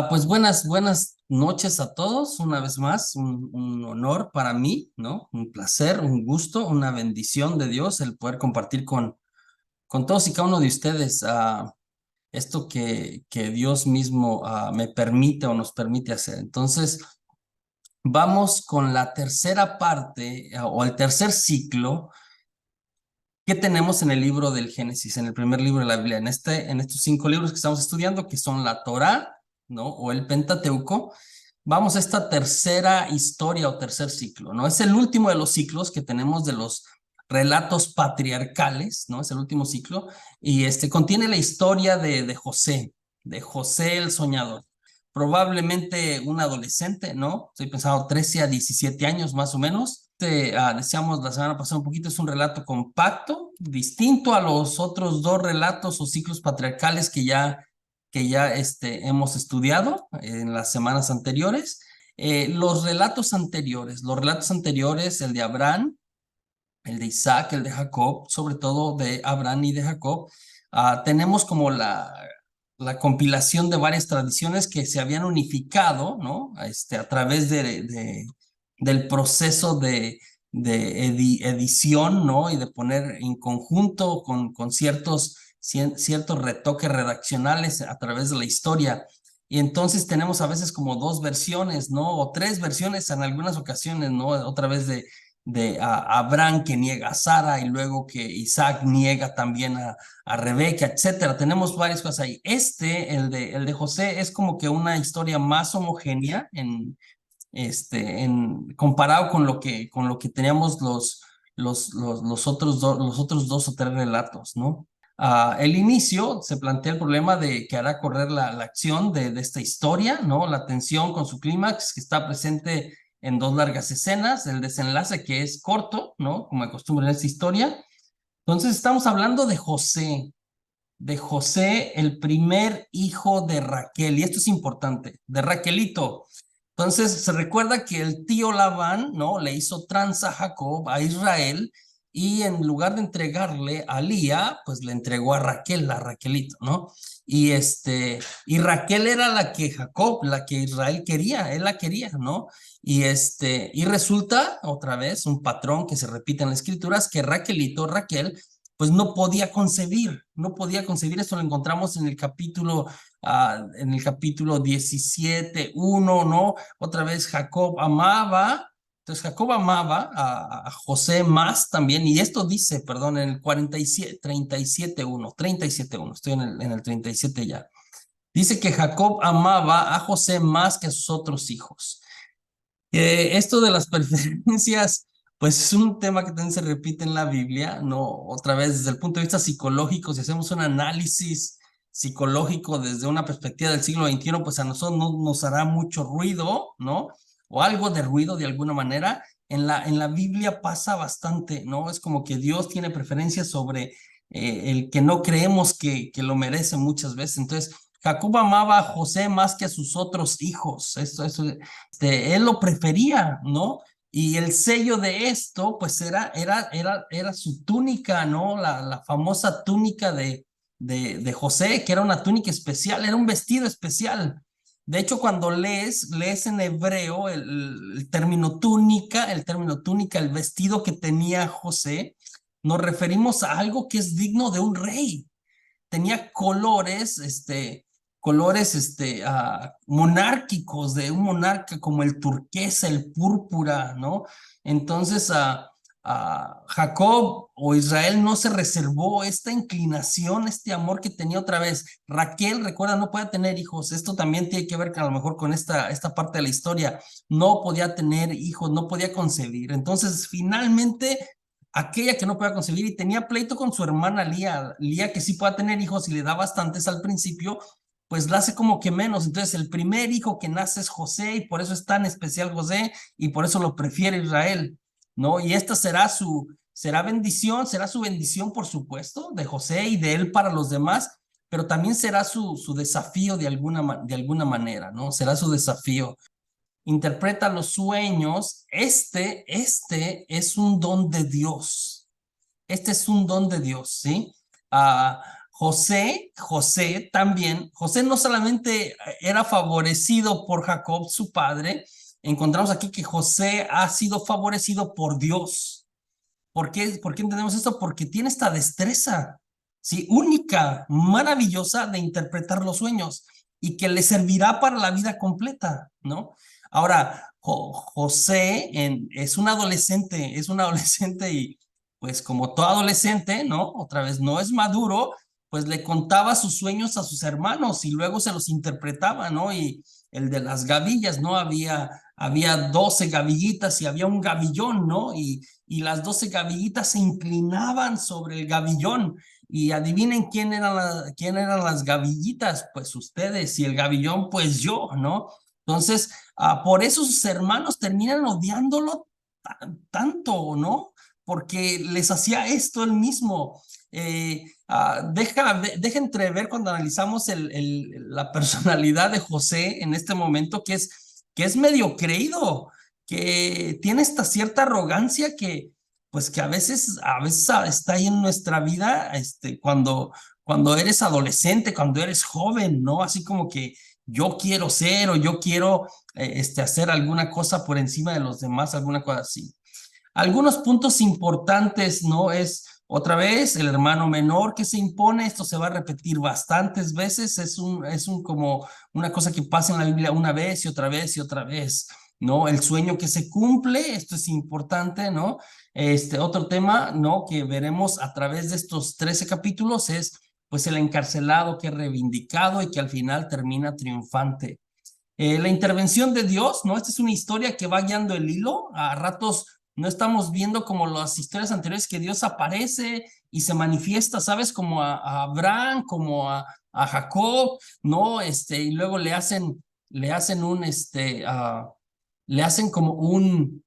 Pues buenas noches a todos. Una vez más, un honor para mí, ¿no? Un placer, un gusto, una bendición de Dios el poder compartir con todos y cada uno de ustedes esto que Dios mismo me permite o nos permite hacer. Entonces, vamos con la tercera parte o el tercer ciclo que tenemos en el libro del Génesis, en el primer libro de la Biblia, en estos 5 libros que estamos estudiando, que son la Torá, ¿no? O el Pentateuco. Vamos a esta tercera historia o tercer ciclo, ¿no? Es el último de los ciclos que tenemos de los relatos patriarcales, ¿no? Es el último ciclo y contiene la historia de José el soñador. Probablemente un adolescente, ¿no? Estoy pensando 13 a 17 años más o menos. Decíamos la semana pasada un poquito, es un relato compacto, distinto a los otros dos relatos o ciclos patriarcales que ya hemos estudiado en las semanas anteriores. Los relatos anteriores, el de Abraham, el de Isaac, el de Jacob, sobre todo de Abraham y de Jacob, tenemos como la compilación de varias tradiciones que se habían unificado, ¿no? A través del proceso de edición, ¿no? Y de poner en conjunto con ciertos retoques redaccionales a través de la historia. Y entonces tenemos a veces como dos versiones, ¿no? O tres versiones en algunas ocasiones, ¿no? Otra vez de Abraham que niega a Sara y luego que Isaac niega también a Rebeca, etcétera. Tenemos varias cosas ahí. El de José, es como que una historia más homogénea comparado con lo que teníamos los otros dos o tres relatos, ¿no? El inicio se plantea el problema de que hará correr la acción de esta historia, ¿no? La tensión con su clímax que está presente en dos largas escenas, el desenlace que es corto, ¿no? Como de costumbre en esta historia. Entonces estamos hablando de José, el primer hijo de Raquel, y esto es importante, de Raquelito. Entonces se recuerda que el tío Labán, ¿no? Le hizo tranza a Jacob, a Israel, y en lugar de entregarle a Lía, pues le entregó a Raquel, a Raquelito, ¿no? Y Raquel era la que Israel quería, él la quería, ¿no? Y resulta, otra vez, un patrón que se repite en las escrituras, que Raquel, pues no podía concebir, esto lo encontramos en el capítulo 17:1, ¿no? Otra vez Jacob amaba a José más también, y esto dice, perdón, en el 47, 37:1, estoy en el 37 ya. Dice que Jacob amaba a José más que a sus otros hijos. Esto de las preferencias, pues es un tema que también se repite en la Biblia, ¿no? Otra vez, desde el punto de vista psicológico, si hacemos un análisis psicológico desde una perspectiva del siglo XXI, pues a nosotros no nos hará mucho ruido, ¿no? O algo de ruido de alguna manera. En la Biblia pasa bastante, ¿no? Es como que Dios tiene preferencias sobre el que no creemos que lo merece muchas veces. Entonces, Jacob amaba a José más que a sus otros hijos. Él lo prefería, ¿no? Y el sello de esto, pues era su túnica, ¿no? La famosa túnica de José, que era una túnica especial, era un vestido especial. De hecho, cuando lees en hebreo el término túnica, el vestido que tenía José, nos referimos a algo que es digno de un rey. Tenía colores monárquicos de un monarca, como el turquesa, el púrpura, ¿no? Entonces Jacob o Israel no se reservó esta inclinación, este amor que tenía otra vez. Raquel, recuerda, no podía tener hijos. Esto también tiene que ver a lo mejor con esta parte de la historia. No podía tener hijos, no podía concebir. Entonces, finalmente, aquella que no podía concebir y tenía pleito con su hermana Lía que sí pueda tener hijos y le da bastantes al principio, pues la hace como que menos. Entonces el primer hijo que nace es José, y por eso es tan especial José, y por eso lo prefiere Israel, ¿no? Y esta será su bendición, por supuesto, de José y de él para los demás, pero también será su desafío de alguna manera, ¿no? Será su desafío. Interpreta los sueños. Este es un don de Dios. Este es un don de Dios, ¿sí? José también, José no solamente era favorecido por Jacob, su padre, encontramos aquí que José ha sido favorecido por Dios. ¿Por qué entendemos esto? Porque tiene esta destreza, ¿sí? Única, maravillosa de interpretar los sueños y que le servirá para la vida completa, ¿no? Ahora, José es un adolescente y pues como todo adolescente, ¿no? Otra vez no es maduro, pues le contaba sus sueños a sus hermanos y luego se los interpretaba, ¿no? Y el de las gavillas, ¿no? Había 12 gavillitas y había un gavillón, ¿no? Y las 12 gavillitas se inclinaban sobre el gavillón. Y adivinen quién eran las gavillitas, pues ustedes, y el gavillón, pues yo, ¿no? Entonces, por eso sus hermanos terminan odiándolo tanto, ¿no? Porque les hacía esto él mismo. Deja entrever cuando analizamos la personalidad de José en este momento, que es medio creído, que tiene esta cierta arrogancia que, pues que a veces está ahí en nuestra vida, cuando eres adolescente, cuando eres joven, ¿no? Así como que yo quiero ser o yo quiero hacer alguna cosa por encima de los demás, alguna cosa así. Algunos puntos importantes, ¿no? Es otra vez el hermano menor que se impone, esto se va a repetir bastantes veces, es un como una cosa que pasa en la Biblia una vez y otra vez y otra vez, ¿no? El sueño que se cumple, esto es importante, ¿no? Otro tema, ¿no? Que veremos a través de estos 13 capítulos es, pues, el encarcelado que es reivindicado y que al final termina triunfante. La intervención de Dios, ¿no? Esta es una historia que va guiando el hilo. A ratos no estamos viendo como las historias anteriores que Dios aparece y se manifiesta, ¿sabes? Como a Abraham, como a Jacob, ¿no? Y luego le hacen le hacen como un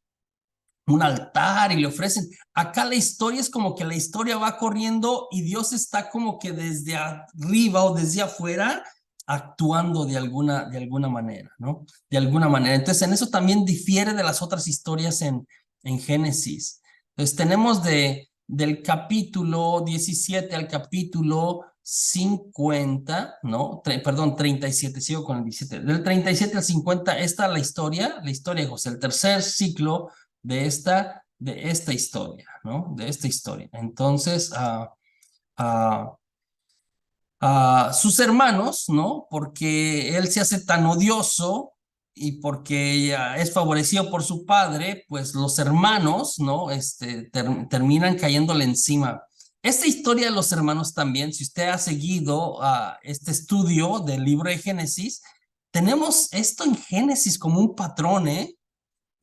altar y le ofrecen. Acá la historia es como que la historia va corriendo y Dios está como que desde arriba o desde afuera actuando de alguna manera, ¿no? De alguna manera. Entonces, en eso también difiere de las otras historias en Génesis. Entonces, tenemos del capítulo 17 al capítulo 50, ¿no? Perdón, 37, sigo con el 17. Del 37 al 50, esta es la historia de José, el tercer ciclo de esta historia, ¿no? De esta historia. Entonces, sus hermanos, ¿no? Porque él se hace tan odioso y porque es favorecido por su padre, pues los hermanos, ¿no? Terminan cayéndole encima. Esta historia de los hermanos también, si usted ha seguido este estudio del libro de Génesis, tenemos esto en Génesis como un patrón, ¿eh?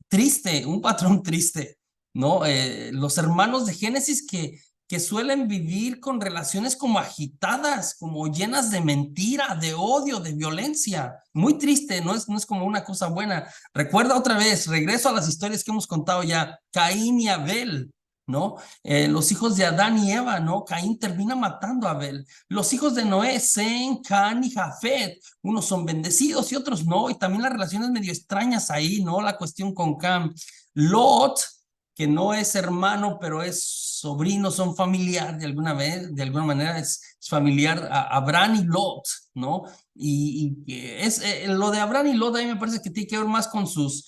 Triste, un patrón triste, ¿no? Los hermanos de Génesis que suelen vivir con relaciones como agitadas, como llenas de mentira, de odio, de violencia. Muy triste, no es como una cosa buena. Recuerda otra vez, regreso a las historias que hemos contado ya, Caín y Abel, ¿no? Los hijos de Adán y Eva, ¿no? Caín termina matando a Abel. Los hijos de Noé, Sem, Can y Jafet, unos son bendecidos y otros no, y también las relaciones medio extrañas ahí, ¿no? La cuestión con Cam. Lot, que no es hermano, pero es sobrino, son familiar de alguna vez, de alguna manera es familiar a Abraham y Lot, ¿no? Lo de Abraham y Lot a mí me parece que tiene que ver más con sus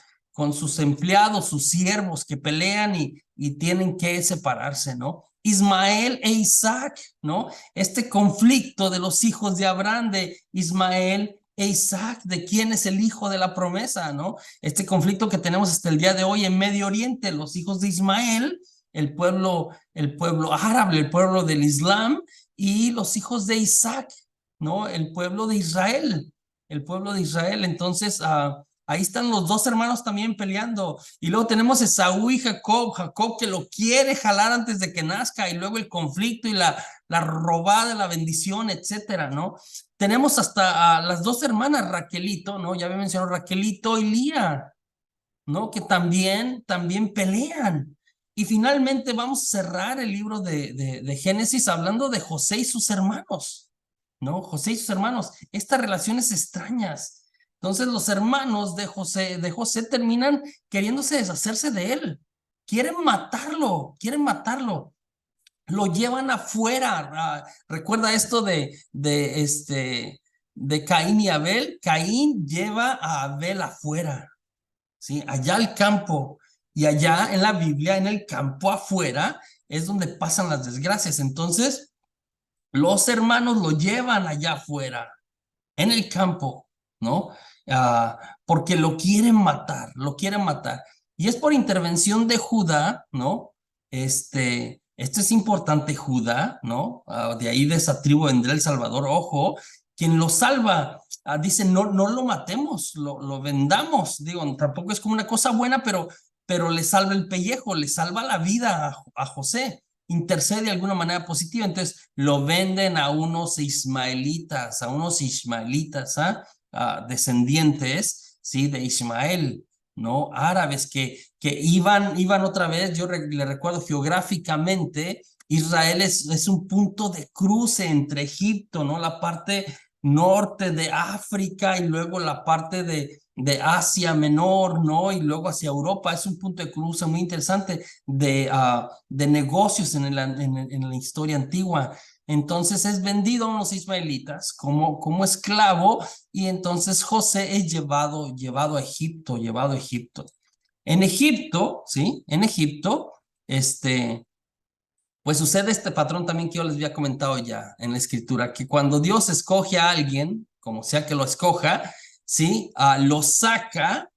empleados, sus siervos que pelean y tienen que separarse, ¿no? Ismael e Isaac, ¿no? Este conflicto de los hijos de Abraham, de Ismael e Isaac, de quién es el hijo de la promesa, ¿no? Este conflicto que tenemos hasta el día de hoy en Medio Oriente, los hijos de Ismael, el pueblo árabe, el pueblo del Islam, y los hijos de Isaac, ¿no? El pueblo de Israel, el pueblo de Israel. Entonces, ahí están los dos hermanos también peleando. Y luego tenemos Esaú y Jacob que lo quiere jalar antes de que nazca, y luego el conflicto y la robada de la bendición, etcétera, ¿no? Tenemos hasta a las dos hermanas, Raquelito, ¿no? Ya había mencionado Raquelito y Lía, ¿no? Que también pelean. Y finalmente vamos a cerrar el libro de Génesis hablando de José y sus hermanos, ¿no? José y sus hermanos, estas relaciones extrañas. Entonces los hermanos de José terminan queriéndose deshacerse de él. Quieren matarlo, quieren matarlo. lo llevan afuera. Recuerda esto de Caín y Abel. Caín lleva a Abel afuera, ¿sí? Allá al campo. Y allá en la Biblia, en el campo afuera, es donde pasan las desgracias. Entonces, los hermanos lo llevan allá afuera, en el campo, ¿no? Ah, porque lo quieren matar, lo quieren matar. Y es por intervención de Judá, ¿no? Esto es importante, Judá, ¿no? De ahí de esa tribu vendrá el Salvador, ojo, quien lo salva. Dice, no, no lo matemos, lo vendamos. Digo, tampoco es como una cosa buena, pero le salva el pellejo, le salva la vida a José, intercede de alguna manera positiva. Entonces lo venden a unos ismaelitas, descendientes, ¿sí? De Ismael, ¿no? Árabes que iban otra vez. Yo le recuerdo geográficamente, Israel es un punto de cruce entre Egipto, ¿no? La parte norte de África y luego la parte de Asia Menor, ¿no? Y luego hacia Europa. Es un punto de cruce muy interesante de negocios en la historia antigua. Entonces es vendido a unos ismaelitas como esclavo, y entonces José es llevado a Egipto, llevado a Egipto. En Egipto, ¿sí? En Egipto, pues sucede este patrón también que yo les había comentado ya en la escritura, que cuando Dios escoge a alguien, como sea que lo escoja, ¿sí? Lo saca,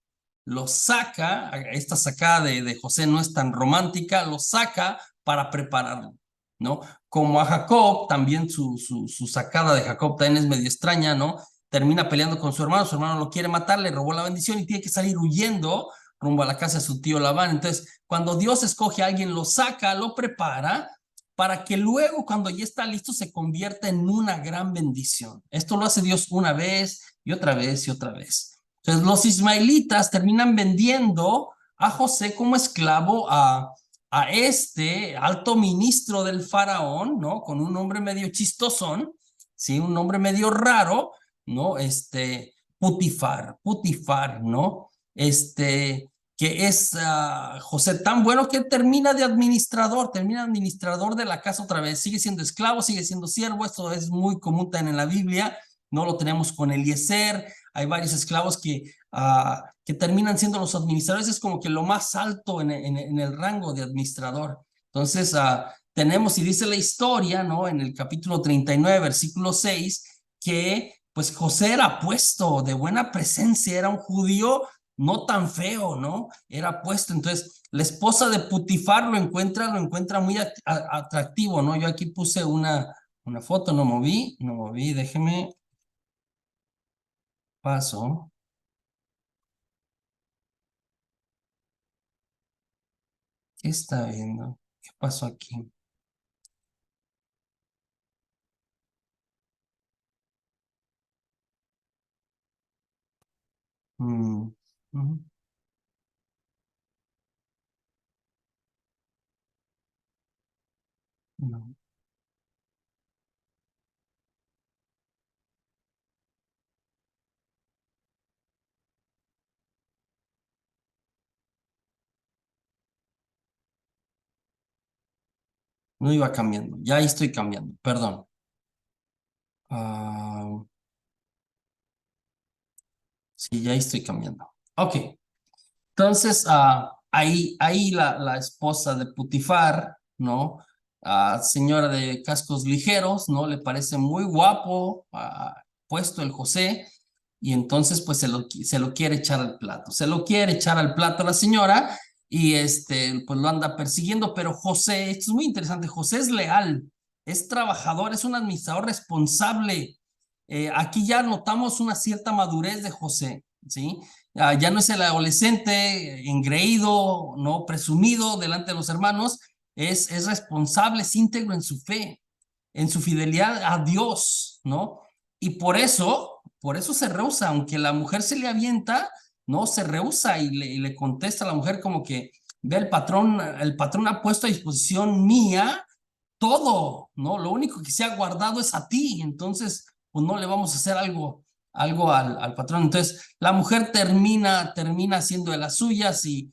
esta sacada de José no es tan romántica, lo saca para prepararlo, ¿no? Como a Jacob, también su sacada de Jacob también es medio extraña, ¿no? Termina peleando con su hermano lo quiere matar, le robó la bendición y tiene que salir huyendo rumbo a la casa de su tío Labán. Entonces, cuando Dios escoge a alguien, lo saca, lo prepara, para que luego, cuando ya está listo, se convierta en una gran bendición. Esto lo hace Dios una vez y otra vez y otra vez. Entonces, los ismaelitas terminan vendiendo a José como esclavo a este alto ministro del faraón, ¿no? Con un nombre medio chistosón, ¿sí? Un nombre medio raro, ¿no? Putifar, ¿no? Que es José tan bueno que termina administrador de la casa otra vez. Sigue siendo esclavo, sigue siendo siervo. Esto es muy común también en la Biblia. No lo tenemos con Eliezer. Hay varios esclavos que terminan siendo los administradores. Es como que lo más alto en el rango de administrador. Entonces, tenemos, y dice la historia, ¿no? En el capítulo 39, versículo 6, que pues José era puesto de buena presencia, era un judío no tan feo, ¿no? Era puesto. Entonces, la esposa de Putifar lo encuentra muy atractivo, ¿no? Yo aquí puse una foto, no moví, déjeme, paso. ¿Qué está viendo? ¿Qué pasó aquí? Mm, ujú, no, no iba cambiando, ya ahí estoy cambiando, perdón. Ah, sí, ya ahí estoy cambiando. Ok. Entonces, ahí la esposa de Putifar, ¿no? Señora de cascos ligeros, ¿no? Le parece muy guapo, puesto el José, y entonces pues se lo quiere echar al plato. Se lo quiere echar al plato a la señora, y pues lo anda persiguiendo. Pero José, esto es muy interesante, José es leal, es trabajador, es un administrador responsable. Aquí ya notamos una cierta madurez de José, ¿sí? Ya no es el adolescente engreído, no presumido delante de los hermanos. Es responsable, es íntegro en su fe, en su fidelidad a Dios, ¿no? Y por eso se rehúsa, aunque la mujer se le avienta, no se rehúsa, y le contesta a la mujer como que: ve, el patrón ha puesto a disposición mía todo, ¿no? Lo único que se ha guardado es a ti. Entonces pues no le vamos a hacer algo al patrón. Entonces la mujer termina haciendo de las suyas, y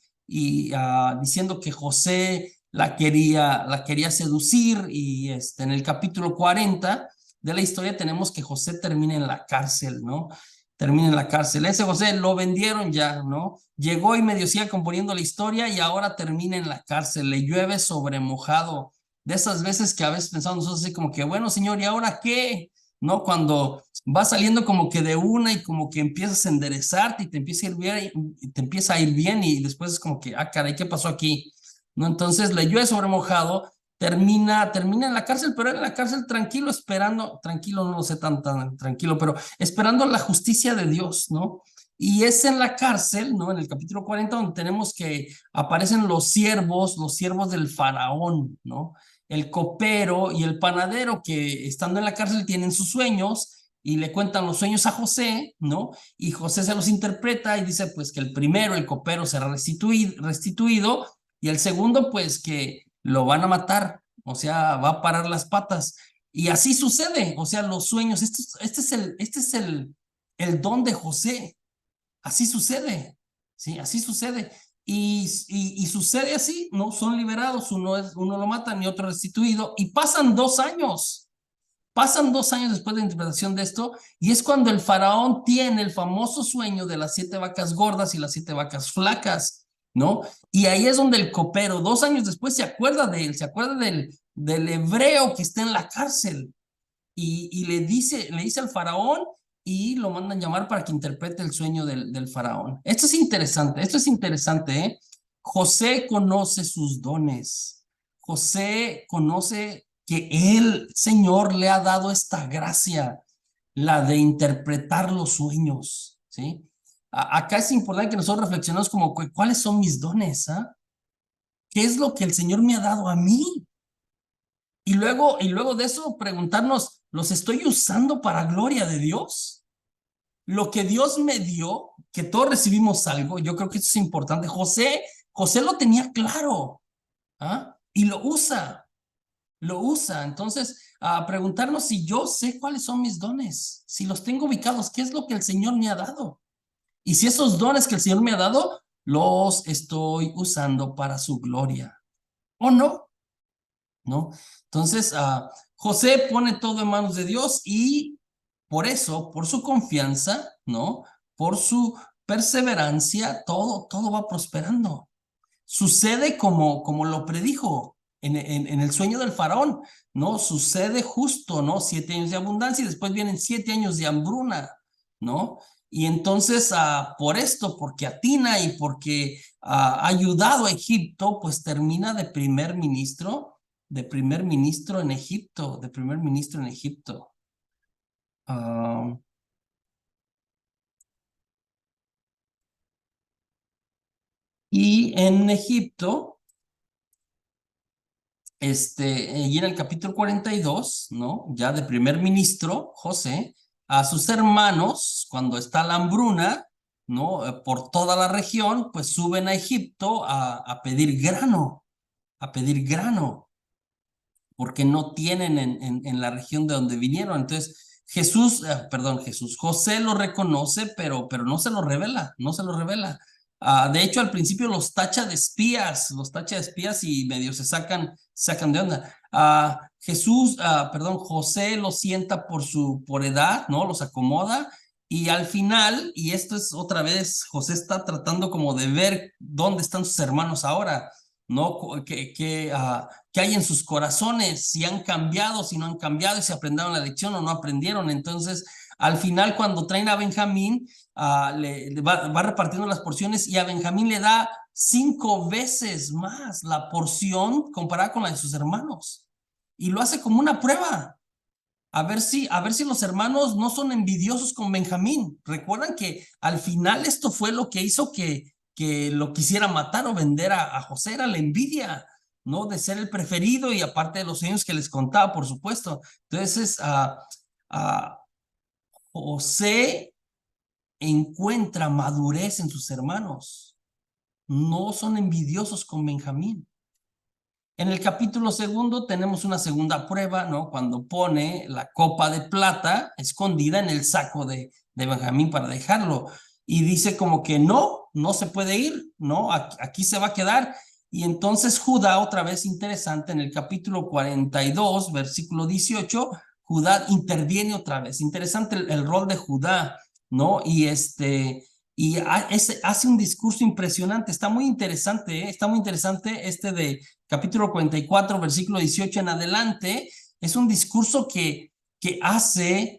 diciendo que José la quería seducir y en el capítulo 40 de la historia tenemos que José termina en la cárcel, ¿no? Termina en la cárcel. Ese José lo vendieron ya, ¿no? Llegó y medio sigue componiendo la historia y ahora termina en la cárcel. Le llueve sobre mojado. De esas veces que a veces pensamos nosotros así como que, bueno, señor, ¿y ahora qué? ¿No? Cuando va saliendo como que de una y como que empiezas a enderezarte y te empieza a ir bien, y te empieza a ir bien y después es como que, ah, caray, ¿qué pasó aquí? ¿No? Entonces le llueve sobre mojado, termina en la cárcel, pero en la cárcel tranquilo, esperando, tranquilo, no lo sé tan tranquilo, pero esperando la justicia de Dios, ¿no? Y es en la cárcel, ¿no? En el capítulo 40, donde tenemos que aparecen los siervos del faraón, ¿no? El copero y el panadero que estando en la cárcel tienen sus sueños y le cuentan los sueños a José, ¿no? Y José se los interpreta y dice pues que el primero, el copero, será restituido y el segundo pues que lo van a matar, o sea, va a parar las patas. Y así sucede, o sea, los sueños, este es el don de José, así sucede, ¿sí? Así sucede. Y sucede así, ¿no? Son liberados, uno lo matan y otro restituido, y pasan 2 años después de la interpretación de esto, y es cuando el faraón tiene el famoso sueño de las 7 vacas gordas y las 7 vacas flacas, ¿no? Y ahí es donde el copero, 2 años después, se acuerda de él, se acuerda del hebreo que está en la cárcel, y le dice al faraón y lo mandan llamar para que interprete el sueño del faraón. Esto es interesante, ¿eh? José conoce sus dones. José conoce que el Señor le ha dado esta gracia, la de interpretar los sueños, ¿sí? Acá es importante que nosotros reflexionemos como, ¿cuáles son mis dones? ¿Ah? ¿Qué es lo que el Señor me ha dado a mí? Y luego de eso preguntarnos, ¿los estoy usando para gloria de Dios? Lo que Dios me dio, que todos recibimos algo, yo creo que eso es importante. José lo tenía claro, ¿ah? Y lo usa. Entonces, a preguntarnos si yo sé cuáles son mis dones, si los tengo ubicados, qué es lo que el Señor me ha dado. Y si esos dones que el Señor me ha dado, los estoy usando para su gloria, ¿o no? ¿No? Entonces, José pone todo en manos de Dios y por eso, por su confianza, ¿no? Por su perseverancia, todo va prosperando. Sucede como lo predijo en el sueño del faraón, ¿no? Sucede justo, ¿no? 7 años de abundancia y después vienen 7 años de hambruna, ¿no? Y entonces, por esto, porque atina y porque ha ayudado a Egipto, pues termina de primer ministro en Egipto, de primer ministro en Egipto. Y en Egipto, y en el capítulo 42, ¿no? Ya de primer ministro, José, a sus hermanos, cuando está la hambruna, ¿no? Por toda la región, pues suben a Egipto a pedir grano, porque no tienen en la región de donde vinieron. Entonces, José lo reconoce, pero no se lo revela, no se lo revela. De hecho, al principio los tacha de espías y medio se sacan de onda. José los sienta por edad, ¿no? Los acomoda y al final, y esto es otra vez, José está tratando como de ver dónde están sus hermanos ahora, ¿no? ¿Qué hay en sus corazones? Si han cambiado, si no han cambiado, si aprendieron la lección o no aprendieron. Entonces, al final, cuando traen a Benjamín, le va repartiendo las porciones y a Benjamín le da 5 veces más la porción comparada con la de sus hermanos. Y lo hace como una prueba. A ver si los hermanos no son envidiosos con Benjamín. Recuerdan que al final esto fue lo que hizo que lo quisiera matar o vender a José, era la envidia, ¿no? De ser el preferido y aparte de los sueños que les contaba, por supuesto. Entonces, José encuentra madurez en sus hermanos. No son envidiosos con Benjamín. En el capítulo 2 tenemos una segunda prueba, ¿no? Cuando pone la copa de plata escondida en el saco de Benjamín para dejarlo. Y dice como que no se puede ir, ¿no? Aquí se va a quedar. Y entonces Judá, otra vez interesante, en el capítulo 42, versículo 18, Judá interviene otra vez. Interesante el rol de Judá, ¿no? Hace un discurso impresionante, está muy interesante, ¿eh? Está muy interesante este de capítulo 44, versículo 18 en adelante. Es un discurso que hace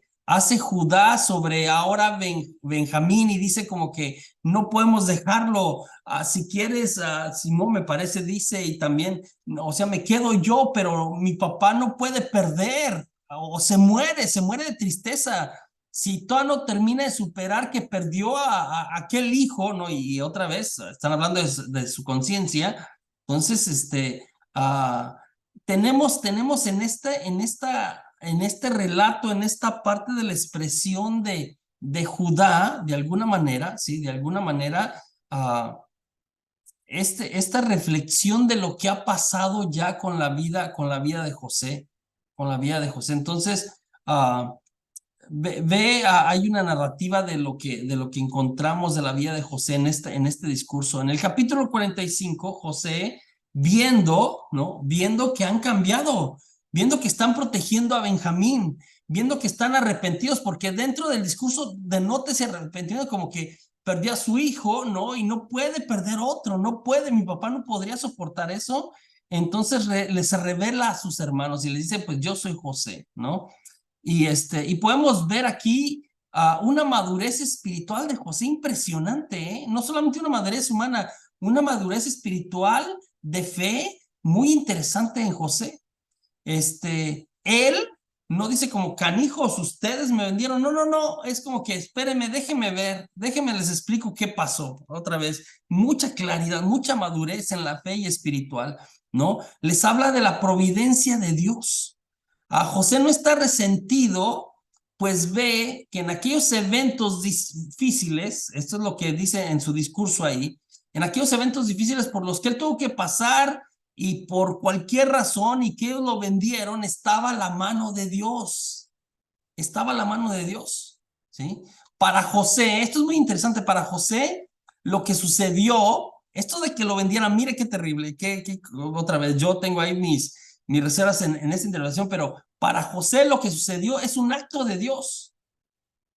Judá sobre ahora Benjamín, y dice como que no podemos dejarlo. Si quieres, Simón me parece, dice, y también, o sea, me quedo yo, pero mi papá no puede perder, o se muere de tristeza. Si todavía no termina de superar que perdió a aquel hijo, ¿no? Y otra vez, están hablando de su conciencia. Entonces, tenemos en este relato, en esta parte de la expresión de Judá, de alguna manera, ¿sí? De alguna manera, esta reflexión de lo que ha pasado ya con la vida de José, con la vida de José. Entonces, hay una narrativa de lo que encontramos de la vida de José en este discurso. En el capítulo 45, José, ¿no? Viendo que han cambiado, viendo que están protegiendo a Benjamín, viendo que están arrepentidos, porque dentro del discurso denota ese arrepentimiento como que perdió a su hijo, ¿no? Y no puede perder otro, no puede, mi papá no podría soportar eso. Entonces les revela a sus hermanos y les dice, pues yo soy José, ¿no? Y podemos ver aquí una madurez espiritual de José impresionante, ¿eh? No solamente una madurez humana, una madurez espiritual de fe muy interesante en José. Él no dice como canijos, ustedes me vendieron, no, no, no, es como que espérenme, déjenme ver, déjenme les explico qué pasó. Otra vez, mucha claridad, mucha madurez en la fe y espiritual, ¿no? Les habla de la providencia de Dios. José no está resentido, pues ve que en aquellos eventos difíciles, esto es lo que dice en su discurso ahí, en aquellos eventos difíciles por los que él tuvo que pasar y por cualquier razón y que ellos lo vendieron, estaba la mano de Dios, estaba la mano de Dios, ¿sí? Para José, esto es muy interesante, para José lo que sucedió, esto de que lo vendieran, mire qué terrible, otra vez, yo tengo ahí mis reservas en esta intervención, pero para José lo que sucedió es un acto de Dios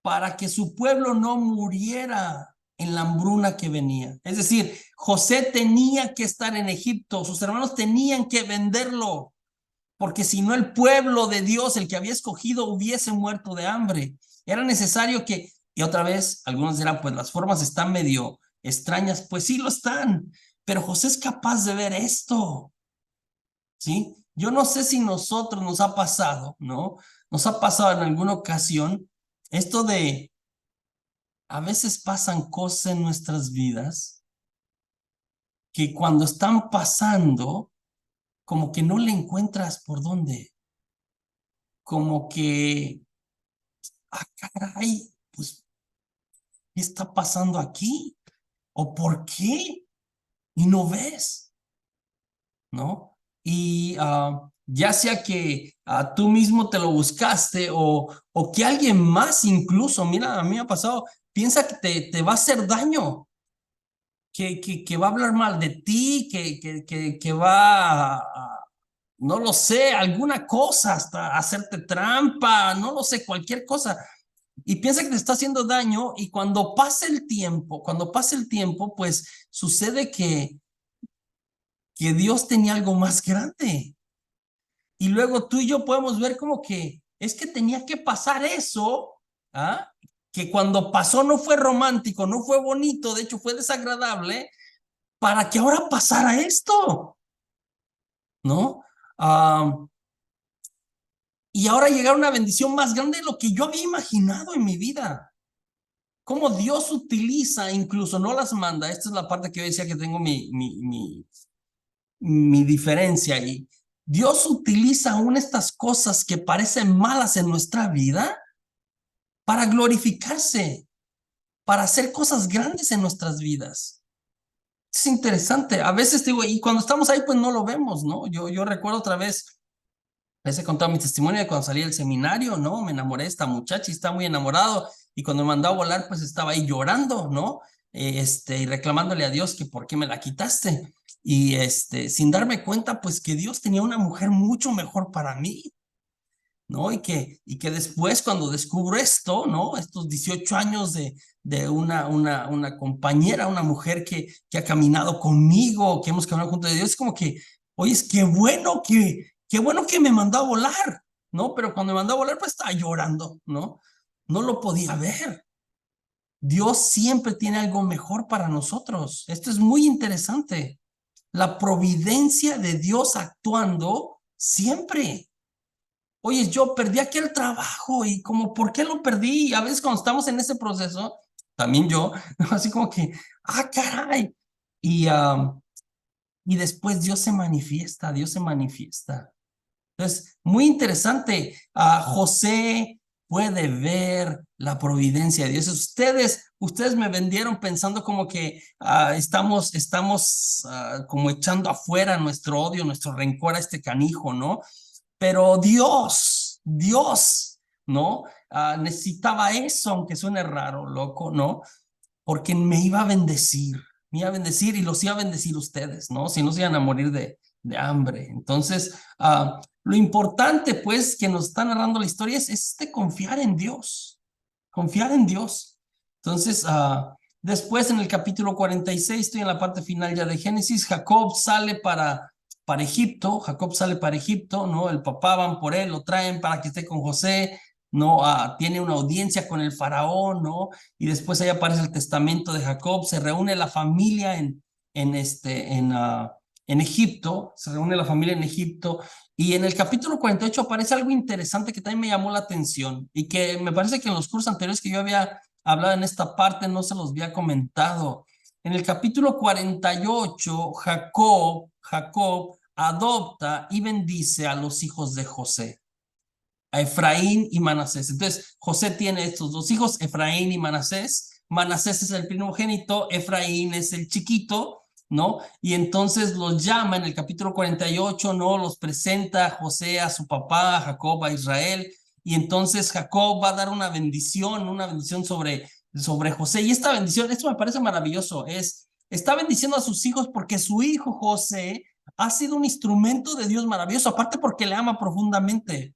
para que su pueblo no muriera en la hambruna que venía. Es decir, José tenía que estar en Egipto, sus hermanos tenían que venderlo, porque si no el pueblo de Dios, el que había escogido, hubiese muerto de hambre. Era necesario que, y otra vez, algunos dirán, pues las formas están medio extrañas, pues sí lo están, pero José es capaz de ver esto, ¿sí? Yo no sé si nosotros nos ha pasado, ¿no? Nos ha pasado en alguna ocasión esto de, a veces pasan cosas en nuestras vidas que cuando están pasando, como que no le encuentras por dónde, como que, caray, pues, ¿qué está pasando aquí? ¿O por qué? Y no ves, ¿no? Y ya sea que tú mismo te lo buscaste o que alguien más incluso, mira, a mí me ha pasado, piensa que te va a hacer daño, que va a hablar mal de ti, que va no lo sé, alguna cosa, hasta hacerte trampa, no lo sé, cualquier cosa. Y piensa que te está haciendo daño y cuando pasa el tiempo, pues sucede que Dios tenía algo más grande. Y luego tú y yo podemos ver como que es que tenía que pasar eso, ¿ah? Que cuando pasó no fue romántico, no fue bonito, de hecho fue desagradable, para que ahora pasara esto, ¿no? Y ahora llegar una bendición más grande de lo que yo había imaginado en mi vida. Cómo Dios utiliza, incluso no las manda. Esta es la parte que yo decía que tengo mi diferencia ahí. Dios utiliza aún estas cosas que parecen malas en nuestra vida para glorificarse, para hacer cosas grandes en nuestras vidas. Es interesante. A veces digo, y cuando estamos ahí, pues no lo vemos, ¿no? Yo recuerdo otra vez, les he contado mi testimonio de cuando salí del seminario, ¿no? Me enamoré de esta muchacha y estaba muy enamorado. Y cuando me mandó a volar, pues estaba ahí llorando, ¿no? y reclamándole a Dios que por qué me la quitaste. Y sin darme cuenta, pues que Dios tenía una mujer mucho mejor para mí, ¿no? Y que después cuando descubro esto, ¿no? Estos 18 años de una compañera, una mujer que ha caminado conmigo, que hemos caminado junto a Dios, es como que, oye, es qué bueno que me mandó a volar, ¿no? Pero cuando me mandó a volar, pues estaba llorando, ¿no? No lo podía ver. Dios siempre tiene algo mejor para nosotros. Esto es muy interesante. La providencia de Dios actuando siempre. Oye, yo perdí aquel trabajo y como, ¿por qué lo perdí? Y a veces cuando estamos en ese proceso, también yo, así como que, caray. Y, y después Dios se manifiesta, Dios se manifiesta. Entonces, muy interesante. José puede ver la providencia de Dios. Ustedes me vendieron pensando como que estamos como echando afuera nuestro odio, nuestro rencor a este canijo, ¿no? Pero Dios, ¿no? Necesitaba eso, aunque suene raro, loco, ¿no? Porque me iba a bendecir y los iba a bendecir ustedes, ¿no? Si no se iban a morir de hambre. Entonces, lo importante, pues, que nos está narrando la historia es confiar en Dios, confiar en Dios. Entonces, después en el capítulo 46, estoy en la parte final ya de Génesis, Jacob sale para Egipto, ¿no? El papá van por él, lo traen para que esté con José, ¿no? Tiene una audiencia con el faraón, ¿no? Y después ahí aparece el testamento de Jacob, se reúne la familia en Egipto, se reúne la familia en Egipto, y en el capítulo 48 aparece algo interesante que también me llamó la atención, y que me parece que en los cursos anteriores que yo había hablado en esta parte no se los había comentado. En el capítulo 48, Jacob adopta y bendice a los hijos de José, a Efraín y Manasés. Entonces, José tiene estos dos hijos, Efraín y Manasés. Manasés es el primogénito, Efraín es el chiquito, ¿no? Y entonces los llama en el capítulo 48, ¿no? Los presenta José a su papá, a Jacob, a Israel. Y entonces Jacob va a dar una bendición sobre José. Y esta bendición, esto me parece maravilloso, está bendiciendo a sus hijos porque su hijo José ha sido un instrumento de Dios maravilloso, aparte porque le ama profundamente.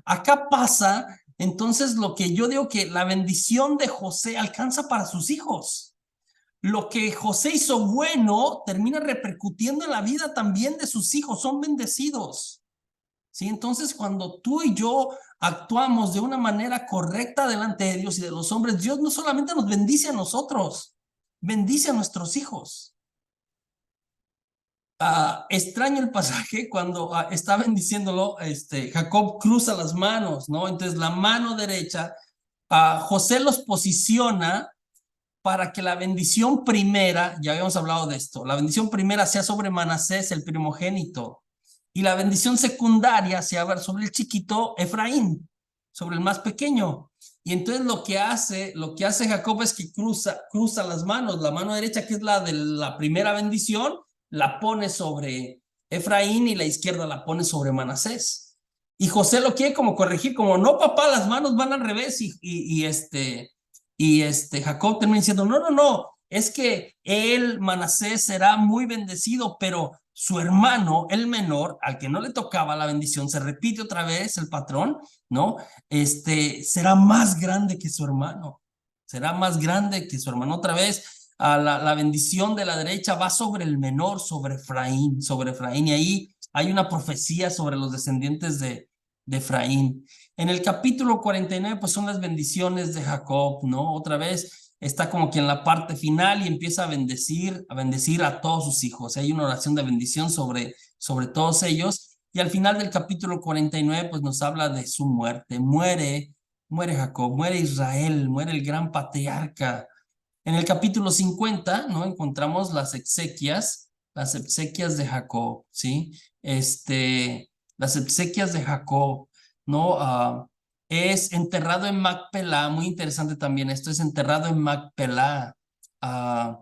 Acá pasa, entonces, lo que yo digo que la bendición de José alcanza para sus hijos. Lo que José hizo bueno termina repercutiendo en la vida también de sus hijos, son bendecidos. ¿Sí? Entonces, cuando tú y yo actuamos de una manera correcta delante de Dios y de los hombres, Dios no solamente nos bendice a nosotros, bendice a nuestros hijos. Extraño el pasaje cuando está bendiciéndolo, Jacob cruza las manos, ¿no? Entonces la mano derecha, José los posiciona para que la bendición primera, ya habíamos hablado de esto, la bendición primera sea sobre Manasés, el primogénito, y la bendición secundaria sea sobre el chiquito Efraín, sobre el más pequeño. Y entonces lo que hace Jacob es que cruza las manos, la mano derecha, que es la de la primera bendición, la pone sobre Efraín y la izquierda la pone sobre Manasés. Y José lo quiere como corregir, como no, papá, las manos van al revés. Jacob termina diciendo, no, es que Manasés, será muy bendecido, pero su hermano, el menor, al que no le tocaba la bendición, se repite otra vez el patrón, ¿no? Será más grande que su hermano, será más grande que su hermano. Otra vez, la bendición de la derecha va sobre el menor, sobre Efraín, y ahí hay una profecía sobre los descendientes de Efraín. En el capítulo 49, pues son las bendiciones de Jacob, ¿no? Otra vez está como que en la parte final y empieza a bendecir a todos sus hijos. Hay una oración de bendición sobre todos ellos. Y al final del capítulo 49, pues nos habla de su muerte. Muere Jacob, muere Israel, muere el gran patriarca. En el capítulo 50, ¿no? Encontramos las exequias de Jacob, ¿sí? Las exequias de Jacob, ¿no? Es enterrado en Macpelá, muy interesante también, esto es enterrado en Macpelá. Ah,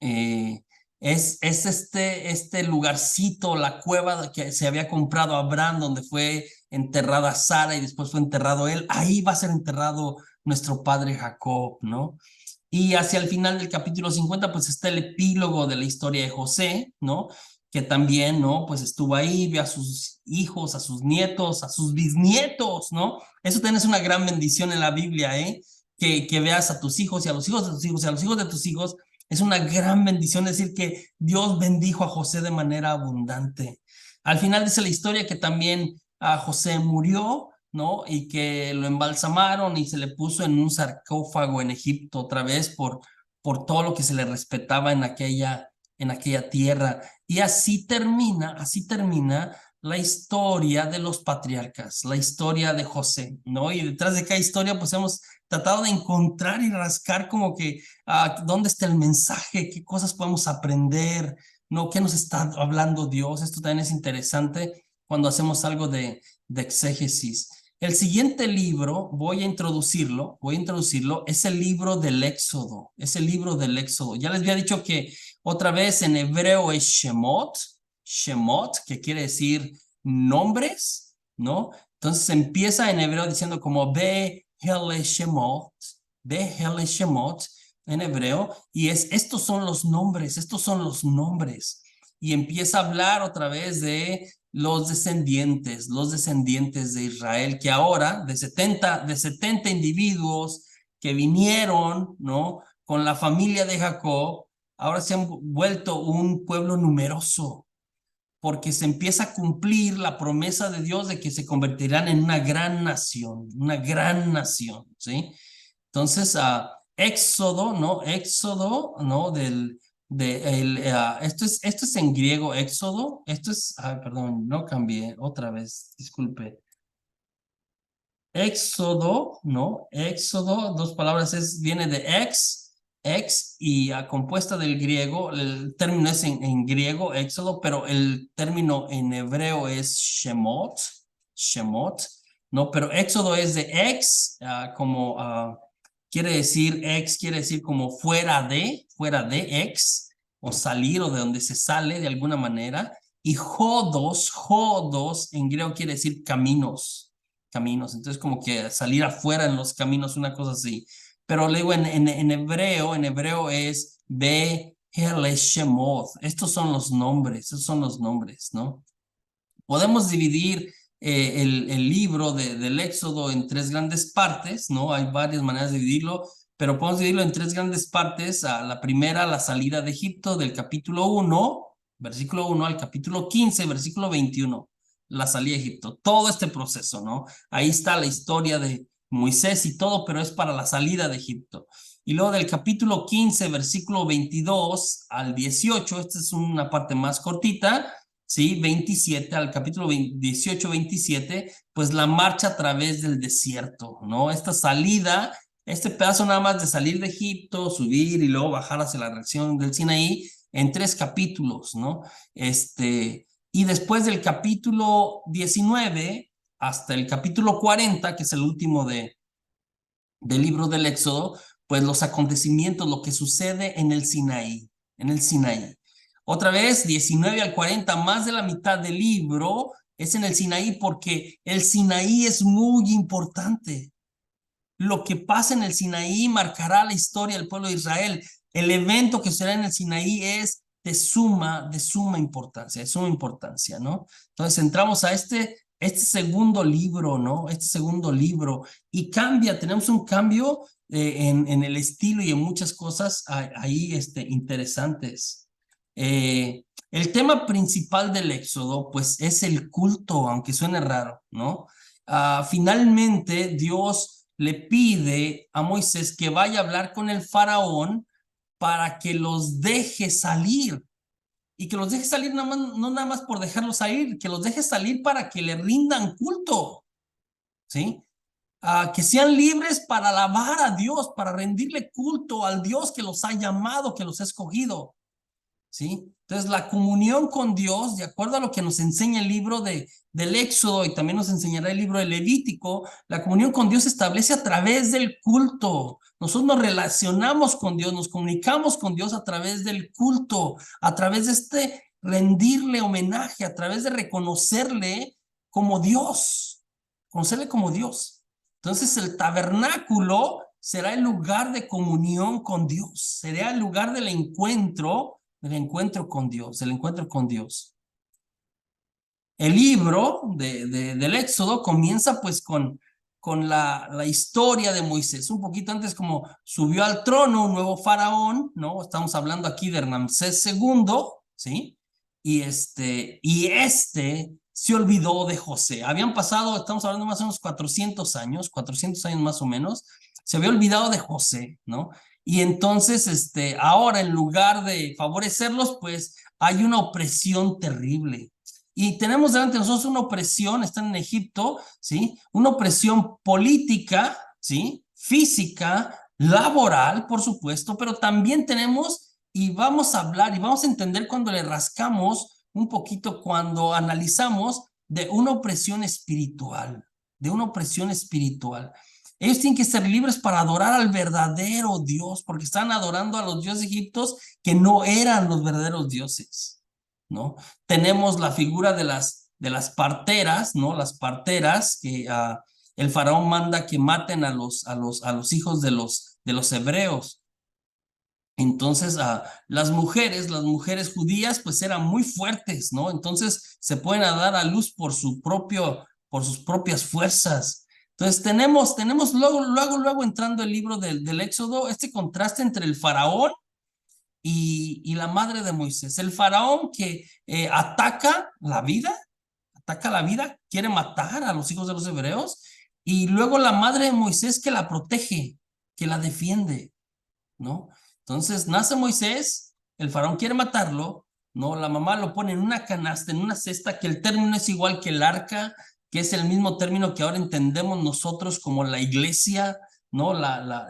es este lugarcito, la cueva que se había comprado Abraham, donde fue enterrada Sara y después fue enterrado él. Ahí va a ser enterrado nuestro padre Jacob, ¿no? Y hacia el final del capítulo 50, pues está el epílogo de la historia de José, ¿no? Que también, ¿no? Pues estuvo ahí, vio a sus hijos, a sus nietos, a sus bisnietos, ¿no? Eso también es una gran bendición en la Biblia, ¿eh? Que veas a tus hijos y a los hijos de tus hijos y a los hijos de tus hijos. Es una gran bendición decir que Dios bendijo a José de manera abundante. Al final dice la historia que también a José murió, ¿no? Y que lo embalsamaron y se le puso en un sarcófago en Egipto otra vez por todo lo que se le respetaba en aquella tierra. Y así termina la historia de los patriarcas, la historia de José, ¿no? Y detrás de cada historia, pues hemos tratado de encontrar y rascar como que dónde está el mensaje, qué cosas podemos aprender, ¿no? ¿Qué nos está hablando Dios? Esto también es interesante cuando hacemos algo de exégesis. El siguiente libro, voy a introducirlo, es el libro del Éxodo, es el libro del Éxodo. Ya les había dicho que otra vez en hebreo es Shemot, Shemot, que quiere decir nombres, ¿no? Entonces empieza en hebreo diciendo como Be Hele Shemot, Be Hele Shemot en hebreo, y estos son los nombres, estos son los nombres. Y empieza a hablar otra vez de los descendientes de Israel, que ahora de 70 individuos que vinieron, ¿no? Con la familia de Jacob, ahora se han vuelto un pueblo numeroso, porque se empieza a cumplir la promesa de Dios de que se convertirán en una gran nación, ¿sí? Entonces, Éxodo, ¿no? Éxodo, ¿no? Esto es en griego, Éxodo. Perdón, no cambié, otra vez, disculpe. Éxodo, ¿no? Éxodo, dos palabras, viene de ex, y compuesta del griego, el término es en griego, Éxodo, pero el término en hebreo es Shemot, ¿no? Pero Éxodo es de quiere decir como fuera de o salir o de donde se sale de alguna manera. Y jodos en griego quiere decir caminos, entonces como que salir afuera en los caminos, una cosa así. Pero luego en hebreo es Be Hele Shemot. Estos son los nombres, esos son los nombres, ¿no? Podemos dividir el libro del Éxodo en tres grandes partes, ¿no? Hay varias maneras de dividirlo, pero podemos dividirlo en tres grandes partes. La primera, la salida de Egipto, del capítulo 1, versículo 1 al capítulo 15, versículo 21, la salida de Egipto. Todo este proceso, ¿no? Ahí está la historia de Moisés y todo, pero es para la salida de Egipto. Y luego del capítulo 15, versículo 22 al 18, esta es una parte más cortita, ¿sí? 27, al capítulo 18, 27, pues la marcha a través del desierto, ¿no? Esta salida, este pedazo nada más de salir de Egipto, subir y luego bajar hacia la región del Sinaí, en tres capítulos, ¿no? Y después del capítulo 19 hasta el capítulo 40, que es el último del libro del Éxodo, pues los acontecimientos, lo que sucede en el Sinaí. Otra vez, 19 al 40, más de la mitad del libro es en el Sinaí, porque el Sinaí es muy importante. Lo que pasa en el Sinaí marcará la historia del pueblo de Israel. El evento que será en el Sinaí es de suma importancia, ¿no? Entonces entramos a este segundo libro, ¿no? Este segundo libro, y tenemos un cambio en el estilo y en muchas cosas ahí interesantes. El tema principal del Éxodo, pues, es el culto, aunque suene raro, ¿no? Finalmente, Dios le pide a Moisés que vaya a hablar con el faraón para que los deje salir. Y que los deje salir no nada más por dejarlos salir, que los deje salir para que le rindan culto, ¿sí? Que sean libres para alabar a Dios, para rendirle culto al Dios que los ha llamado, que los ha escogido, ¿sí? Entonces, la comunión con Dios, de acuerdo a lo que nos enseña el libro del Éxodo y también nos enseñará el libro de Levítico, la comunión con Dios se establece a través del culto. Nosotros nos relacionamos con Dios, nos comunicamos con Dios a través del culto, a través de rendirle homenaje, a través de reconocerle como Dios, conocerle como Dios. Entonces, el tabernáculo será el lugar de comunión con Dios, será el lugar del encuentro con Dios, del encuentro con Dios. El libro del Éxodo comienza pues con la historia de Moisés. Un poquito antes, como subió al trono un nuevo faraón, ¿no? Estamos hablando aquí de Ramsés II, ¿sí? Y este se olvidó de José. Habían pasado, estamos hablando más o menos 400 años más o menos, se había olvidado de José, ¿no? Y entonces, ahora en lugar de favorecerlos, pues hay una opresión terrible. Y tenemos delante de nosotros una opresión, están en Egipto, ¿sí? Una opresión política, ¿sí? Física, laboral, por supuesto, pero también tenemos, y vamos a hablar, y vamos a entender cuando le rascamos un poquito, cuando analizamos de una opresión espiritual, de una opresión espiritual. Ellos tienen que ser libres para adorar al verdadero Dios, porque están adorando a los dioses egipcios que no eran los verdaderos dioses, ¿no? Tenemos la figura de las parteras, ¿no? Las parteras que el faraón manda que maten a los hijos de los hebreos. Entonces, las mujeres judías, pues eran muy fuertes, ¿no? Entonces, se pueden dar a luz por sus propias fuerzas. Entonces, tenemos luego entrando el libro del Éxodo, este contraste entre el faraón y la madre de Moisés. El faraón que ataca la vida, quiere matar a los hijos de los hebreos, y luego la madre de Moisés que la protege, que la defiende, ¿no? Entonces nace Moisés, el faraón quiere matarlo, ¿no? La mamá lo pone en una canasta, en una cesta, que el término es igual que el arca, que es el mismo término que ahora entendemos nosotros como la iglesia, ¿no?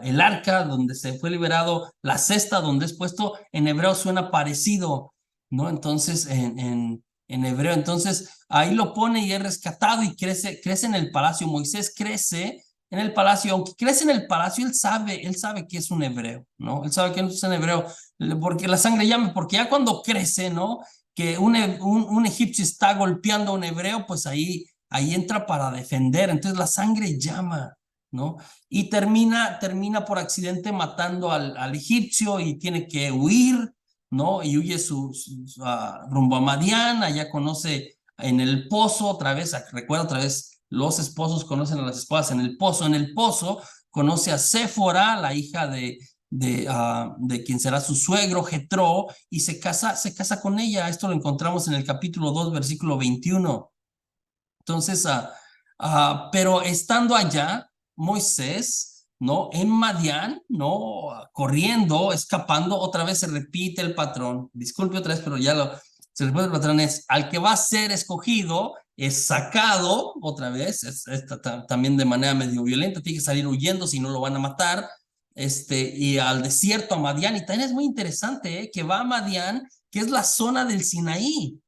El arca donde se fue liberado, la cesta donde es puesto, en hebreo suena parecido, ¿no? Entonces, en hebreo, entonces ahí lo pone y es rescatado y crece en el palacio. Moisés crece en el palacio, aunque crece en el palacio, él sabe que es un hebreo, ¿no? Él sabe que es un hebreo, porque la sangre llama, porque ya cuando crece, ¿no? Que un egipcio está golpeando a un hebreo, pues ahí entra para defender, entonces la sangre llama, ¿no? Y termina por accidente matando al egipcio y tiene que huir, ¿no? Y huye rumbo a Madián, allá conoce en el pozo, recuerda otra vez, los esposos conocen a las esposas en el pozo. En el pozo conoce a Séfora, la hija de quien será su suegro, Jetro, y se casa con ella. Esto lo encontramos en el capítulo 2, versículo 21. Entonces, pero estando allá, Moisés, ¿no? En Madián, ¿no? Corriendo, escapando, otra vez se repite el patrón. Disculpe otra vez, pero se repite el patrón, es al que va a ser escogido, es sacado, otra vez, también de manera medio violenta, tiene que salir huyendo, si no lo van a matar, y al desierto, a Madián, y también es muy interesante, que va a Madián, que es la zona del Sinaí,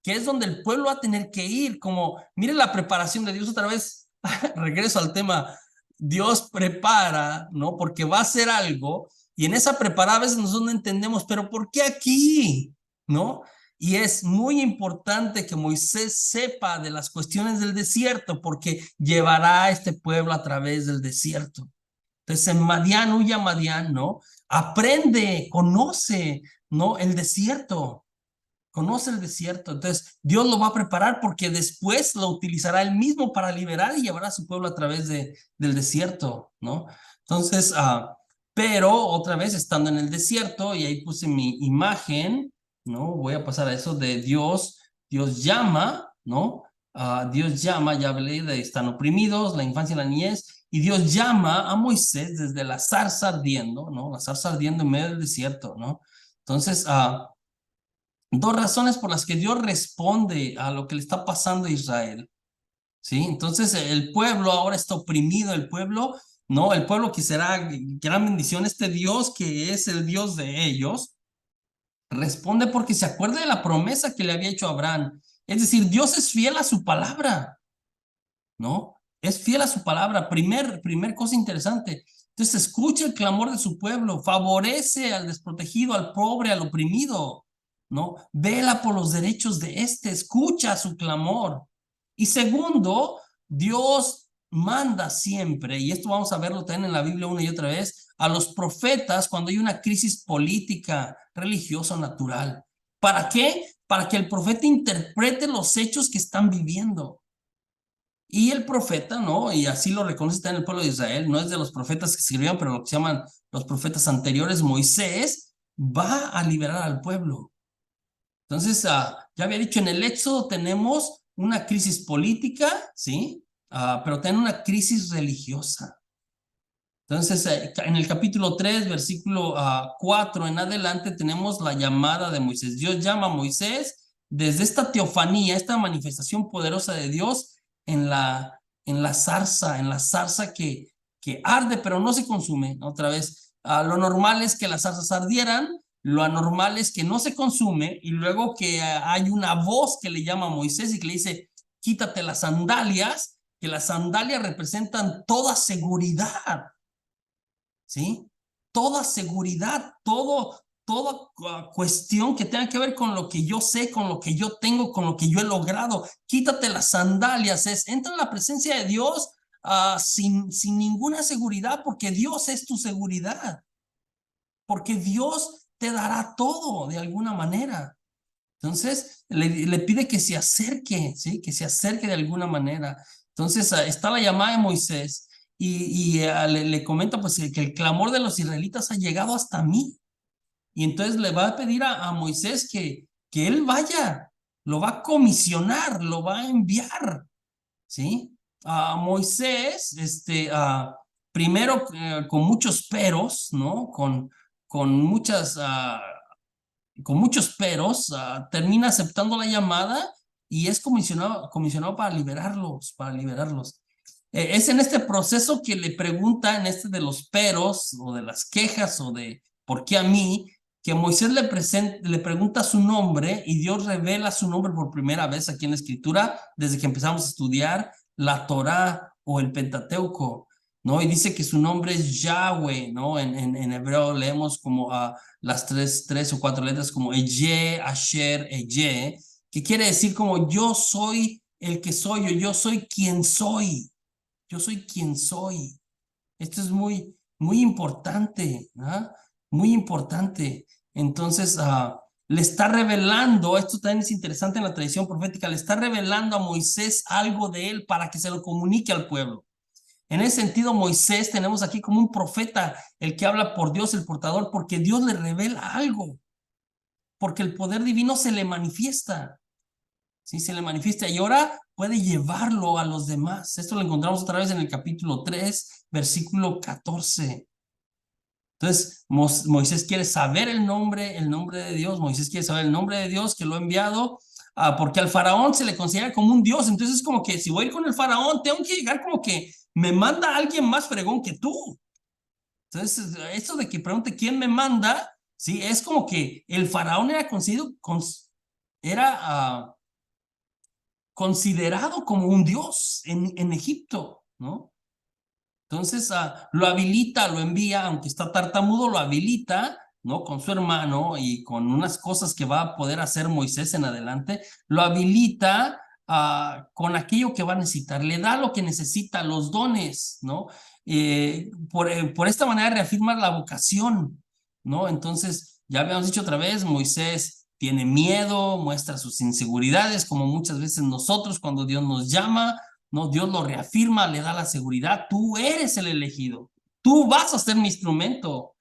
que es donde el pueblo va a tener que ir, como, mire la preparación de Dios otra vez, regreso al tema, Dios prepara, ¿no? Porque va a hacer algo, y en esa preparada a veces nosotros no entendemos, pero ¿por qué aquí? ¿No? Y es muy importante que Moisés sepa de las cuestiones del desierto, porque llevará a este pueblo a través del desierto. Entonces en Madián, huye a Madián, ¿no? Aprende, conoce, ¿no? El desierto. Conoce el desierto, entonces Dios lo va a preparar porque después lo utilizará él mismo para liberar y llevar a su pueblo a través del desierto, ¿no? Entonces, pero otra vez estando en el desierto, y ahí puse mi imagen, ¿no? Voy a pasar a eso de Dios llama, ¿no? Dios llama, ya hablé de están oprimidos, la infancia y la niñez, y Dios llama a Moisés desde la zarza ardiendo, ¿no? La zarza ardiendo en medio del desierto, ¿no? Entonces, dos razones por las que Dios responde a lo que le está pasando a Israel, ¿sí? Entonces el pueblo ahora está oprimido, el pueblo, ¿no? El pueblo que será gran bendición, este Dios que es el Dios de ellos, responde porque se acuerda de la promesa que le había hecho a Abraham. Es decir, Dios es fiel a su palabra, ¿no? Es fiel a su palabra. Primer cosa interesante. Entonces escucha el clamor de su pueblo, favorece al desprotegido, al pobre, al oprimido, ¿no? Vela por los derechos de escucha su clamor. Y segundo, Dios manda siempre, y esto vamos a verlo también en la Biblia una y otra vez, a los profetas cuando hay una crisis política, religiosa o natural. ¿Para qué? Para que el profeta interprete los hechos que están viviendo. Y el profeta, ¿no? Y así lo reconoce también el pueblo de Israel, no es de los profetas que escribieron, pero lo que se llaman los profetas anteriores, Moisés, va a liberar al pueblo. Entonces, ya había dicho, en el Éxodo tenemos una crisis política, ¿sí? Pero también una crisis religiosa. Entonces, en el capítulo 3, versículo 4 en adelante, tenemos la llamada de Moisés. Dios llama a Moisés desde esta teofanía, esta manifestación poderosa de Dios en la zarza que arde, pero no se consume. Otra vez, lo normal es que las zarzas ardieran, lo anormal es que no se consume, y luego que hay una voz que le llama a Moisés y que le dice, quítate las sandalias, que las sandalias representan toda seguridad. ¿Sí? Toda seguridad, toda cuestión que tenga que ver con lo que yo sé, con lo que yo tengo, con lo que yo he logrado. Quítate las sandalias, entra en la presencia de Dios sin ninguna seguridad, porque Dios es tu seguridad, porque Dios te dará todo de alguna manera. Entonces, le pide que se acerque, ¿sí? Que se acerque de alguna manera. Entonces, está la llamada de Moisés y le comenta pues que el clamor de los israelitas ha llegado hasta mí. Y entonces le va a pedir a Moisés que él vaya, lo va a comisionar, lo va a enviar, ¿sí? A Moisés, primero con muchos peros, ¿no? Con muchas con muchos peros, termina aceptando la llamada y es comisionado para liberarlos, para liberarlos. Es en este proceso que le pregunta, en este de los peros o de las quejas o de ¿por qué a mí? Que Moisés le pregunta su nombre y Dios revela su nombre por primera vez aquí en la escritura desde que empezamos a estudiar la Torá o el Pentateuco, ¿no? Y dice que su nombre es Yahweh, ¿no? En hebreo leemos como las tres o cuatro letras como Eye, Asher, Eye, que quiere decir como yo soy el que soy, o yo soy quien soy, yo soy quien soy. Esto es muy importante, ¿ah? Muy importante. Entonces, le está revelando, esto también es interesante en la tradición profética, le está revelando a Moisés algo de él para que se lo comunique al pueblo. En ese sentido, Moisés tenemos aquí como un profeta, el que habla por Dios, el portador, porque Dios le revela algo, porque el poder divino se le manifiesta, ¿sí? Se le manifiesta y ahora puede llevarlo a los demás. Esto lo encontramos otra vez en el capítulo 3, versículo 14. Entonces, Moisés quiere saber el nombre de Dios, Moisés quiere saber el nombre de Dios que lo ha enviado, porque al faraón se le considera como un Dios, entonces es como que si voy a ir con el faraón, tengo que llegar como que me manda alguien más fregón que tú. Entonces, esto de que pregunte quién me manda, sí, es como que el faraón era considerado como un dios en Egipto, ¿no? Entonces, lo habilita, lo envía, aunque está tartamudo, lo habilita, ¿no? Con su hermano y con unas cosas que va a poder hacer Moisés en adelante, lo habilita con aquello que va a necesitar, le da lo que necesita, los dones, ¿no? Por esta manera reafirma la vocación, ¿no? Entonces, ya habíamos dicho otra vez, Moisés tiene miedo, muestra sus inseguridades, como muchas veces nosotros cuando Dios nos llama, no, Dios lo reafirma, le da la seguridad, tú eres el elegido, tú vas a ser mi instrumento,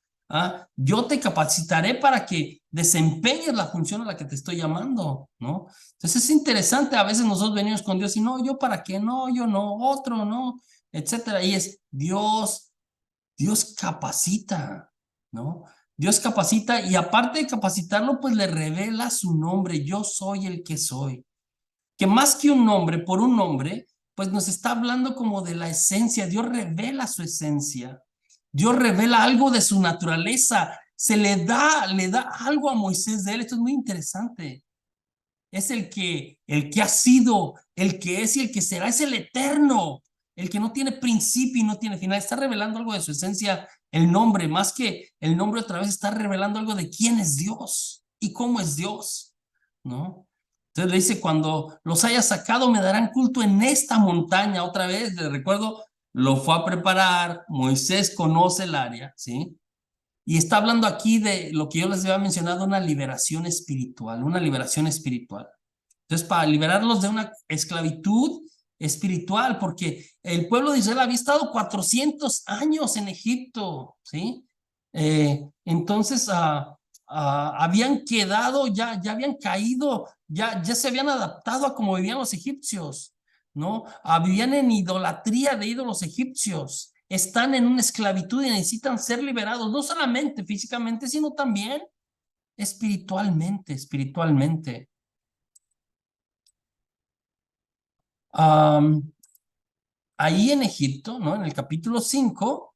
yo te capacitaré para que desempeñes la función a la que te estoy llamando, ¿no? Entonces es interesante, a veces nosotros venimos con Dios y no, yo para qué, no, yo no, otro, no, etcétera, y es Dios capacita, ¿no? Dios capacita y aparte de capacitarlo, pues le revela su nombre, yo soy el que soy. Que más que un nombre, por un nombre, pues nos está hablando como de la esencia. Dios revela su esencia. Dios revela algo de su naturaleza. Le da algo a Moisés de él. Esto es muy interesante. Es el que ha sido, el que es y el que será. Es el eterno, el que no tiene principio y no tiene final. Está revelando algo de su esencia, el nombre, más que el nombre otra vez, está revelando algo de quién es Dios y cómo es Dios, ¿no? Entonces le dice, cuando los haya sacado me darán culto en esta montaña. Otra vez, les recuerdo, lo fue a preparar, Moisés conoce el área, ¿sí? Y está hablando aquí de lo que yo les había mencionado, una liberación espiritual, una liberación espiritual. Entonces, para liberarlos de una esclavitud espiritual, porque el pueblo de Israel había estado 400 años en Egipto, ¿sí? Entonces, habían quedado, ya habían caído, ya se habían adaptado a cómo vivían los egipcios, ¿no? Vivían en idolatría de ídolos egipcios, están en una esclavitud y necesitan ser liberados, no solamente físicamente, sino también espiritualmente, espiritualmente. Ahí en Egipto, ¿no? En el capítulo 5,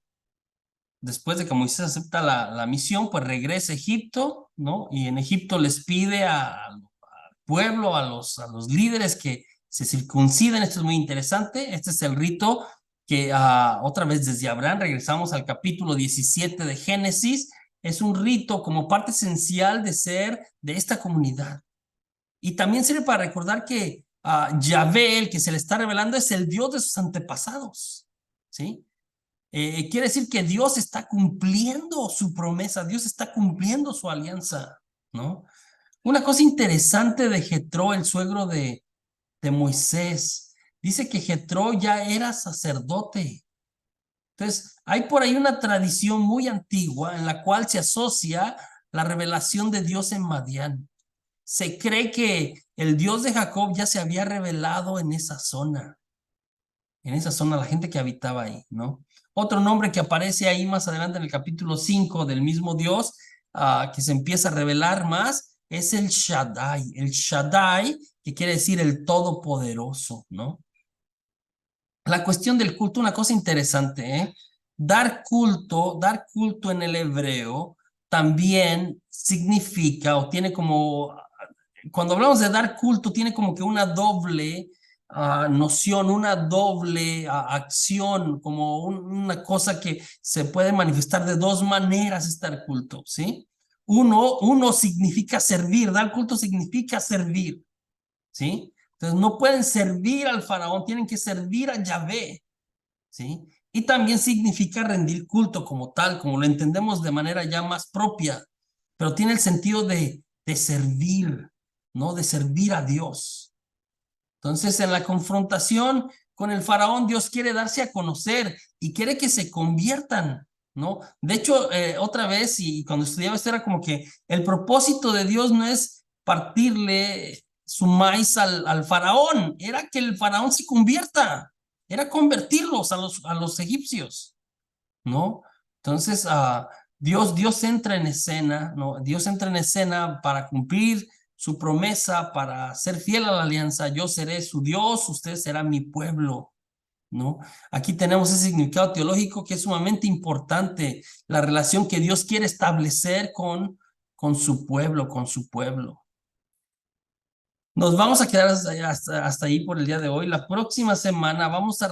después de que Moisés acepta la misión, pues regresa a Egipto, ¿no? Y en Egipto les pide al pueblo, a los líderes que se circunciden. Esto es muy interesante. Este es el rito que otra vez desde Abraham, regresamos al capítulo 17 de Génesis. Es un rito como parte esencial de ser de esta comunidad. Y también sirve para recordar que Yahvé, el que se le está revelando, es el Dios de sus antepasados, ¿sí? Quiere decir que Dios está cumpliendo su promesa, Dios está cumpliendo su alianza, ¿no? Una cosa interesante de Jetro, el suegro de Moisés, dice que Jetro ya era sacerdote. Entonces, hay por ahí una tradición muy antigua en la cual se asocia la revelación de Dios en Madián. Se cree que el Dios de Jacob ya se había revelado en esa zona, la gente que habitaba ahí, ¿no? Otro nombre que aparece ahí más adelante en el capítulo 5 del mismo Dios, que se empieza a revelar más, es el Shaddai, que quiere decir el Todopoderoso, ¿no? La cuestión del culto, una cosa interesante, ¿eh? Dar culto en el hebreo también significa o tiene como, cuando hablamos de dar culto, tiene como que una doble noción, una doble acción, como una cosa que se puede manifestar de dos maneras, es dar culto, ¿sí? Uno significa servir, dar culto significa servir, ¿sí? Entonces no pueden servir al faraón, tienen que servir a Yahvé, ¿sí? Y también significa rendir culto como tal, como lo entendemos de manera ya más propia, pero tiene el sentido de servir, ¿no? De servir a Dios. Entonces, en la confrontación con el faraón, Dios quiere darse a conocer y quiere que se conviertan, ¿no? De hecho, otra vez, y cuando estudiaba esto era como que el propósito de Dios no es partirle su maíz al faraón, era que el faraón se convierta, era convertirlos a los egipcios, ¿no? Entonces, Dios entra en escena, ¿no? Dios entra en escena para cumplir su promesa, para ser fiel a la alianza. Yo seré su Dios, usted será mi pueblo, ¿no? Aquí tenemos ese significado teológico que es sumamente importante, la relación que Dios quiere establecer con su pueblo, con su pueblo. Nos vamos a quedar hasta ahí por el día de hoy. La próxima semana vamos a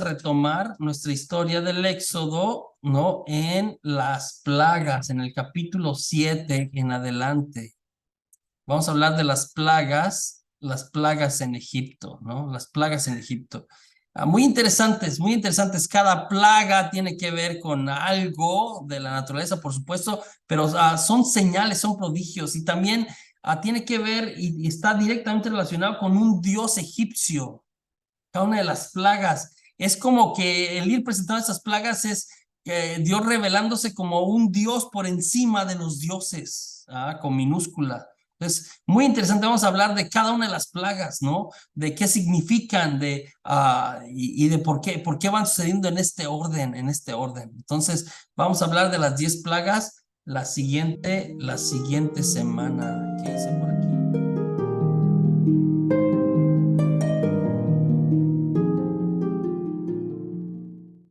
retomar nuestra historia del Éxodo, ¿no? En las plagas, en el capítulo 7 en adelante. Vamos a hablar de las plagas en Egipto, ¿no? Las plagas en Egipto. Muy interesantes, muy interesantes. Cada plaga tiene que ver con algo de la naturaleza, por supuesto, pero son señales, son prodigios y también tiene que ver y está directamente relacionado con un dios egipcio. Cada una de las plagas. Es como que el ir presentando esas plagas es Dios revelándose como un dios por encima de los dioses, con minúscula. Entonces, muy interesante, vamos a hablar de cada una de las plagas, ¿no? De qué significan, y de por qué van sucediendo en este orden, Entonces, vamos a hablar de las 10 plagas la siguiente semana. ¿Qué hice por aquí?